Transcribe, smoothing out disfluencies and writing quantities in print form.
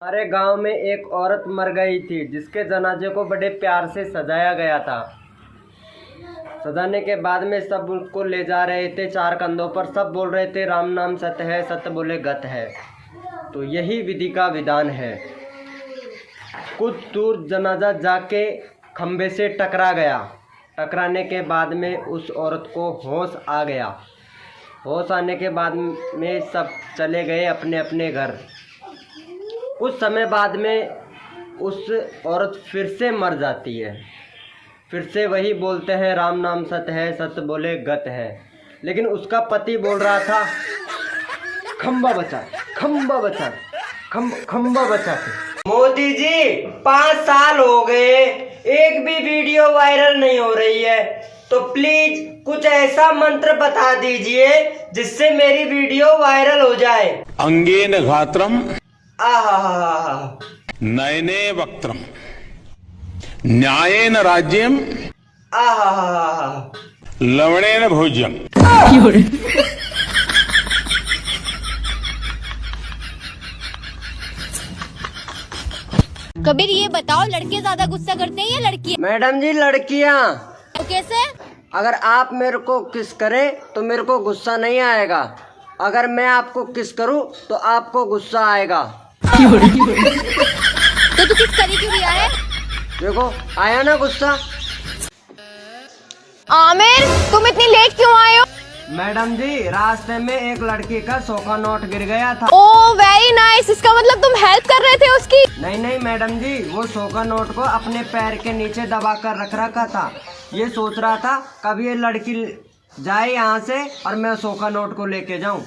हमारे गांव में एक औरत मर गई थी जिसके जनाजे को बड़े प्यार से सजाया गया था। सजाने के बाद में सब उसको ले जा रहे थे चार कंधों पर। सब बोल रहे थे राम नाम सत्य है, सत्य बोले गत है। तो यही विधि का विधान है। कुछ दूर जनाजा जाके खंबे से टकरा गया। टकराने के बाद में उस औरत को होश आ गया। होश आने के बाद में सब चले गए अपने अपने घर। कुछ समय बाद में उस औरत फिर से मर जाती है। फिर से वही बोलते हैं राम नाम सत्य है, सत्य बोले गत है। लेकिन उसका पति बोल रहा था खंबा बचा, खंबा बचा, खंबा बचा के। मोदी जी 5 साल हो गए, एक भी वीडियो वायरल नहीं हो रही है, तो प्लीज कुछ ऐसा मंत्र बता दीजिए जिससे मेरी वीडियो वायरल हो जाए। अंगेन घात्रम आहा, नयने वक्त्रम न्यायेन राज्यम आहा, लवणेन भोज्यम। कबीर ये बताओ, लड़के ज्यादा गुस्सा करते हैं या लड़कियां? मैडम जी लड़कियां। तो कैसे? अगर आप मेरे को किस करें तो मेरे को गुस्सा नहीं आएगा। अगर मैं आपको किस करूं तो आपको गुस्सा आएगा। तो तू किस करी क्यों रिया है? देखो आया ना गुस्सा। आमिर तुम इतनी लेट क्यों आए हो? मैडम जी रास्ते में एक लड़की का 100 का नोट गिर गया था। ओह वेरी नाइस, इसका मतलब तुम हेल्प कर रहे थे उसकी? नहीं मैडम जी, वो 100 का नोट को अपने पैर के नीचे दबा कर रख रखा था। ये सोच रहा था कभी ये लड़की जाए यहाँ से और मैं 100 का नोट को लेके जाऊं।